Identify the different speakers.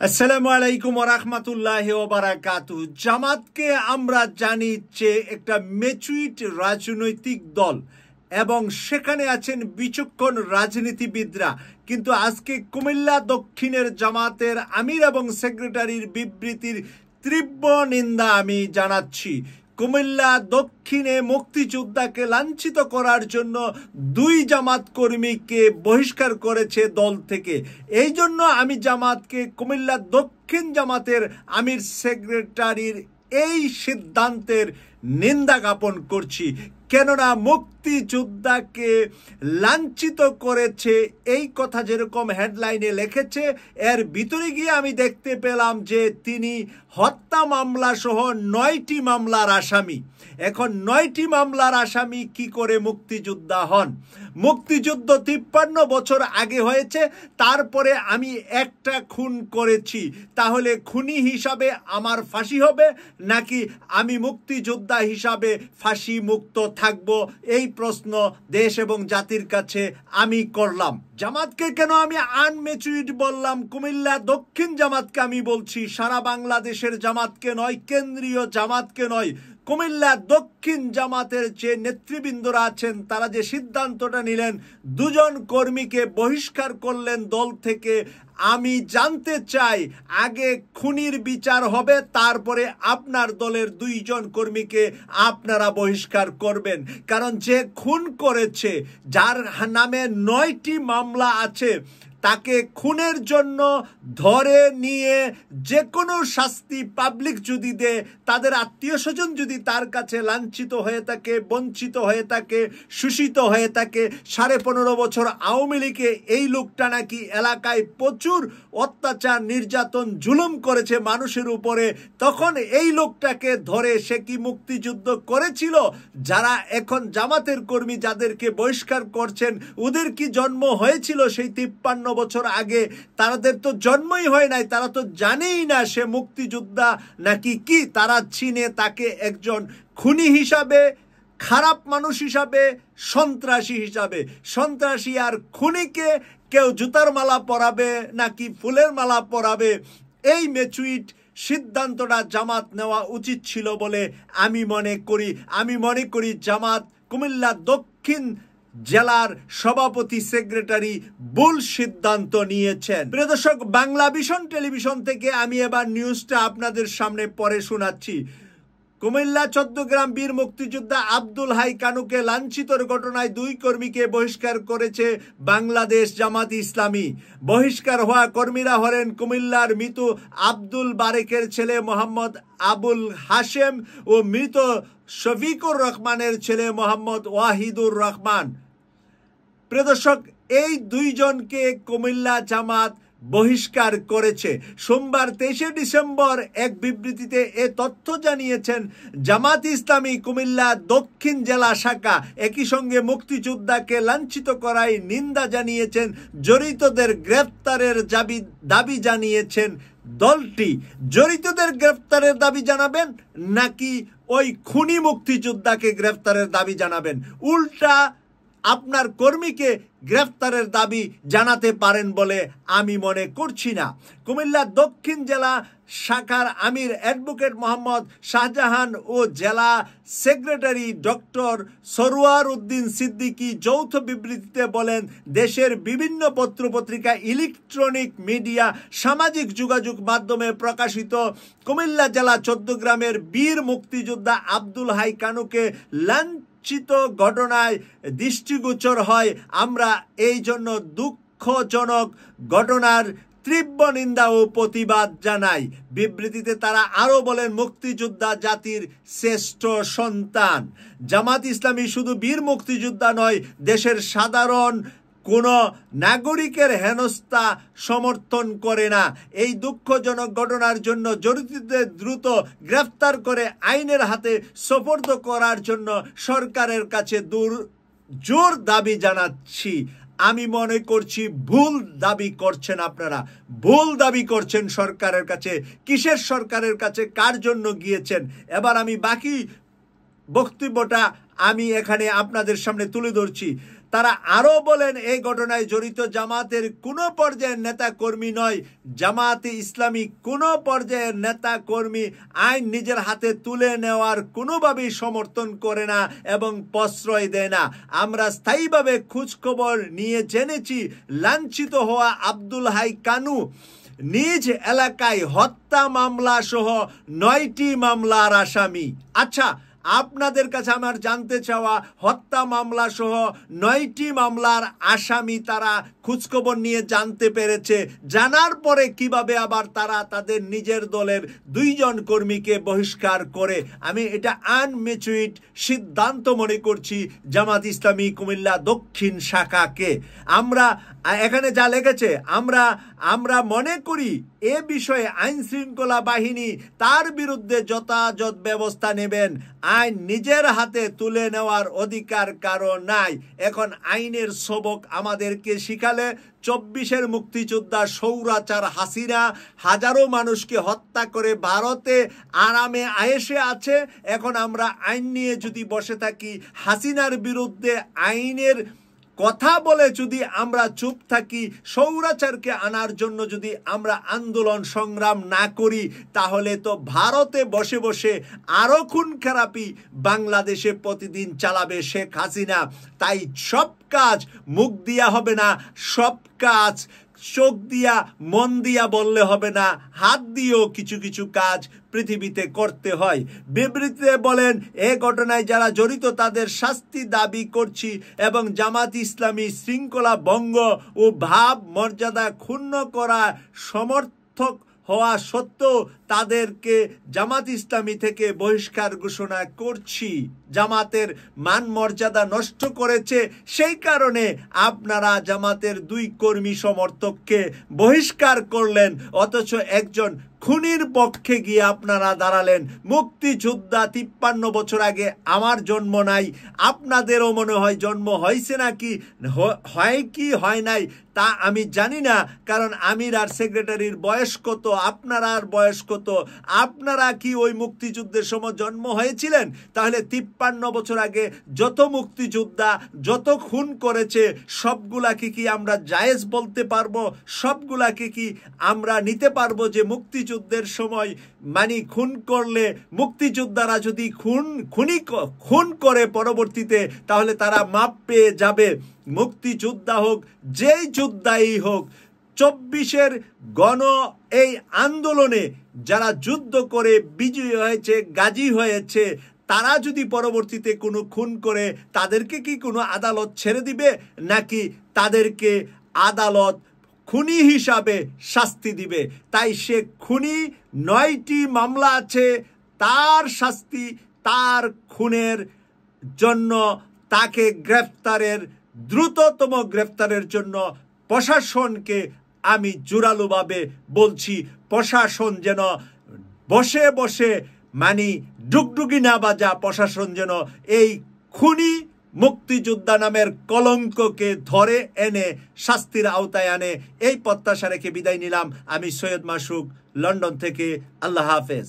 Speaker 1: আসসালামু আলাইকুম ওয়া রাহমাতুল্লাহি ওয়া বারাকাতুহু। জামাতকে আমরা জানি যে একটা ম্যাচুইড রাজনৈতিক দল এবং সেখানে আছেন বিচক্ষণ রাজনীতিবিদরা, কিন্তু আজকে কুমিল্লা দক্ষিণের জামাতের আমির এবং সেক্রেটারির বিবৃতির তীব্র নিন্দা আমি জানাচ্ছি। কুমিল্লা দক্ষিণে মুক্তিযোদ্ধাকে লাঞ্ছিত করার জন্য 2 জামাত কর্মীকে বহিষ্কার করেছে দল থেকে। এই জন্য আমি জামাতকে কুমিল্লা দক্ষিণ জামাতের আমির সেক্রেটারির এই সিদ্ধান্তের নিন্দা জ্ঞাপন করছি। কেননা মুক্তিযোদ্ধাকে লাঞ্ছিত করেছে এই কথা যেরকম হেডলাইনে লিখেছে, এর ভিতরে গিয়ে আমি দেখতে পেলাম যে তিনি হত্যা মামলা সহ 9টি মামলার আসামি। এখন 9টি মামলার আসামি কি করে মুক্তিযোদ্ধা হন? মুক্তিযুদ্ধ 53 বছর আগে হয়েছে, তারপরে আমি একটা খুন করেছি, তাহলে খুনি হিসাবে আমার ফাঁসি হবে নাকি আমি মুক্তিযোদ্ধা হিসাবে ফাঁসি মুক্ত থাকব? এই প্রশ্ন দেশ এবং জাতির কাছে আমি করলাম। জামাতকে কেন আমি আনম্যাচুইড বললাম? কুমিল্লা দক্ষিণ জামাতকে আমি বলছি, সারা বাংলাদেশের জামাতকে নয়, কেন্দ্রীয় জামাতকে নয়, কুমিল্লা দক্ষিণ জামাতের যে নেতৃবৃন্দরা আছেন তারা যে সিদ্ধান্তটা নিলেন, 2 জন কর্মীকে বহিষ্কার করলেন দল থেকে। আমি জানতে চাই, আগে খুনির বিচার হবে, তারপরে আপনার দলের 2 জন কর্মীকে আপনারা বহিষ্কার করবেন। কারণ যে খুন করেছে, যার নামে 9টি মামলা আছে, তাকে খুনের জন্য ধরে নিয়ে যে কোনো শাস্তি পাবলিক যদি দেয়, তাদের আত্মীয় স্বজন যদি তার কাছে লাঞ্ছিত হয়ে থাকে, বঞ্চিত হয়ে থাকে, শোষিত হয়ে থাকে, 15.5 বছর আওয়ামী লীগে এই লোকটা নাকি এলাকায় প্রচুর অত্যাচার, নির্যাতন, জুলুম করেছে মানুষের উপরে, তখন এই লোকটাকে ধরে সে কি মুক্তিযুদ্ধ করেছিল? যারা এখন জামাতের কর্মী যাদেরকে বহিষ্কার করছেন, ওদের কি জন্ম হয়েছিল সেই 53 বছর আগে? তাদের তো জন্মই হয় নাই, তারা তো জানেই না সে মুক্তিযোদ্ধা নাকি কি। তারা চিনে তাকে একজন খুনি হিসাবে, খারাপ মানুষ হিসাবে, সন্ত্রাসী হিসাবে। সন্ত্রাসী আর খুনিকে কেউ জুতার মালা পরাবে নাকি ফুলের মালা পরাবে, এই ম্যাচুইড সিদ্ধান্তটা জামাত নেওয়া উচিত ছিল বলে আমি মনে করি জামাত কুমিল্লা দক্ষিণ জেলার সভাপতি সেক্রেটারি ভুল সিদ্ধান্ত নিয়েছেন। প্রিয় দর্শক, বাংলা ভিশন টেলিভিশন থেকে আমি এবার নিউজটা আপনাদের সামনে পড়ে শোনাচ্ছি। কুমিল্লা 14 গ্রাম বীর মুক্তিযোদ্ধা আব্দুল হাই কানুকে লাঞ্ছিতর ঘটনায় 2 কর্মীকে বহিষ্কার করেছে বাংলাদেশ জামাত ইসলামী। বহিষ্কার হওয়া কর্মীরা হলেন কুমিল্লার মৃত আব্দুল বারেকের ছেলে মোহাম্মদ আবুল হাশেম ও মৃত শফিকুর রহমানের ছেলে মোহাম্মদ ওয়াহিদুর রহমান। প্রিয় দর্শক, এই 2 জনকে কুমিল্লা জামাত বহিষ্কার করেছে। সোমবার 23 ডিসেম্বর এক বিবৃতিতে এ তথ্য জানিয়েছেন জামাত ইসলামী কুমিল্লা দক্ষিণ জেলা শাখা। একই সঙ্গে মুক্তিযোদ্ধাকে লাঞ্ছিত করায় নিন্দা জানিয়েছেন, জড়িতদের গ্রেফতারের দাবি জানিয়েছেন দলটি। জড়িতদের গ্রেফতারের দাবি জানাবেন নাকি ওই খুনি মুক্তিযোদ্ধাকে গ্রেফতারের দাবি জানাবেন? উল্টা আপনার কর্মীকে গ্রেফতারের দাবি জানাতে পারেন বলে আমি মনে করছি না। কুমিল্লা দক্ষিণ জেলা শাখার আমির অ্যাডভোকেট মোহাম্মদ শাহজাহান ও জেলা সেক্রেটারি ডক্টর সরওয়ার উদ্দিন সিদ্দিকী যৌথ বিবৃতিতে বলেন, দেশের বিভিন্ন পত্রপত্রিকা, ইলেকট্রনিক মিডিয়া, সামাজিক যোগাযোগ মাধ্যমে প্রকাশিত কুমিল্লা জেলা 14 গ্রামের বীর মুক্তিযোদ্ধা আব্দুল হাই কানুকে লাঞ্ছিত ঘটনায় দৃষ্টিগোচর হয়। আমরা এই জন্য দুঃখজনক ঘটনার তীব্র নিন্দা ও প্রতিবাদ জানাই। বিবৃতিতে তারা আরো বলেন, মুক্তিযোদ্ধা জাতির শ্রেষ্ঠ সন্তান। জামাত ইসলামী শুধু বীর মুক্তিযোদ্ধা নয়, দেশের সাধারণ কোন নাগরিকের হেনস্থা সমর্থন করে না। এই দুঃখজনক ঘটনার জন্য জড়িতদের দ্রুত গ্রেফতার করে আইনের হাতে সোপর্দ করার জন্য সরকারের কাছে জোর দাবি জানাচ্ছি। আমি মনে করছি ভুল দাবি করছেন আপনারা, ভুল দাবি করছেন সরকারের কাছে। কিসের সরকারের কাছে, কার জন্য গিয়েছেন? এবার আমি বাকি বক্তব্যটা আমি এখানে আপনাদের সামনে তুলে ধরছি। তারা আরও বলেন এই ঘটনায় জড়িত জামাতের কোনো পর্যায়ের নেতা কর্মী নয়, জামাতে ইসলামী কোনো পর্যায়ের নেতা কর্মী আইন নিজের হাতে তুলে নেওয়ার কোনোভাবেই সমর্থন করে না এবং প্রশ্রয় দেয় না। আমরা স্থায়ীভাবে খোঁজখবর নিয়ে জেনেছি লাঞ্ছিত হওয়া আব্দুল হাই কানু নিজ এলাকায় হত্যা মামলা সহ 9টি মামলার আসামি। আচ্ছা, আপনাদের কাছে আমার জানতে চাওয়া, হত্যা মামলা সহ 9টি মামলার আসামি তারা খোঁজখবর নিয়ে জানতে পেরেছে, জানার পরে কিভাবে আবার তারা তাদের নিজের দলের 2 জন কর্মীকে বহিষ্কার করে? আমি এটা আনমেচুইড সিদ্ধান্ত মনে করছি জামাত ইসলামী কুমিল্লা দক্ষিণ শাখাকে। আমরা এখানে যা লেগেছে আমরা মনে করি এ বিষয়ে আইন শৃঙ্খলা বাহিনী তার বিরুদ্ধে যথাযথ ব্যবস্থা নেবেন। আইন নিজের হাতে তুলে নেওয়ার অধিকার কারো নাই। এখন আইনের সবক আমাদেরকে শিখালে 24-এর মুক্তিযোদ্ধা স্বৈরাচার হাসিনা হাজারো মানুষকে হত্যা করে ভারতে আরামে আয়েশে আছে। এখন আমরা আইন নিয়ে যদি বসে থাকি, হাসিনার বিরুদ্ধে আইনের কথা বলে যদি আমরা চুপ থাকি, স্বৈরাচারকে আনার জন্য যদি আমরা আন্দোলন সংগ্রাম না করি, তাহলে তো ভারতে বসে বসে আরও খুন খারাপি বাংলাদেশে প্রতিদিন চালাবে শেখ হাসিনা। তাই সব কাজ মুখ দিয়া হবে না, সব কাজ চোখ দিয়া মন দিয়া বললে হবে না, হাত দিয়েও কিছু কিছু কাজ পৃথিবীতে করতে হয়। বিবৃতিতে বলেন, এ ঘটনায় যারা জড়িত তাদের শাস্তি দাবি করছি এবং জামাত ইসলামী শৃঙ্খলা ভঙ্গ ও ভাব মর্যাদা ক্ষুণ্ণ করা সমর্থক হওয়া সত্ত্বেও তাদেরকে জামাত ইসলামী থেকে বহিষ্কার ঘোষণা করছি। জামাতের মান মর্যাদা নষ্ট করেছে, সেই কারণে আপনারা জামাতের 2 কর্মী সমর্থককে বহিষ্কার করলেন, অথচ একজন খুনির পক্ষে গিয়ে আপনারা দাঁড়ালেন। মুক্তিযোদ্ধা 53 বছর আগে আমার জন্ম নাই, আপনাদেরও মনে হয় জন্ম হয়েছে নাকি, হয় কি হয় নাই তা আমি জানি না, কারণ আমির আর সেক্রেটারির বয়স কত, আপনার বয়স কত? আপনারা কি ওই মুক্তিযুদ্ধের সময় জন্ম হয়েছিলেন? তাহলে 53 বছর আগে যত মুক্তিযোদ্ধা যত খুন করেছে সবগুলাকে কি আমরা জায়েজ বলতে পারবো? সবগুলাকে কি আমরা নিতে পারবো যে মুক্তিযুদ্ধের সময় মানে খুন করলে মুক্তিযোদ্ধারা যদি খুন করে পরবর্তীতে, তাহলে তারা মাপ পেয়ে যাবে? মুক্তিযোদ্ধা হোক, যেই যোদ্ধাই হোক, 24-এর গণ এই আন্দোলনে যারা যুদ্ধ করে বিজয়ী হয়েছে, গাজী হয়েছে, তারা যদি পরবর্তীতে কোনো খুন করে, তাদেরকে কি কোনো আদালত ছেড়ে দিবে? নাকি তাদেরকে আদালত খুনি হিসাবে শাস্তি দিবে? তাই সে খুনি, 9টি মামলা আছে, তার শাস্তি, তার খুনের জন্য তাকে দ্রুততম গ্রেফতারের জন্য প্রশাসনকে আমি জোরালোভাবে বলছি, প্রশাসন যেন বসে বসে ডুগডুগি না বাজা, প্রশাসন যেন এই খুনি মুক্তিযোদ্ধা নামের কলঙ্ককে ধরে এনে শাস্তির আওতায় আনে। এই প্রত্যাশা রেখে বিদায় নিলাম। আমি সৈয়দ মাসুক, লন্ডন থেকে। আল্লাহ হাফেজ।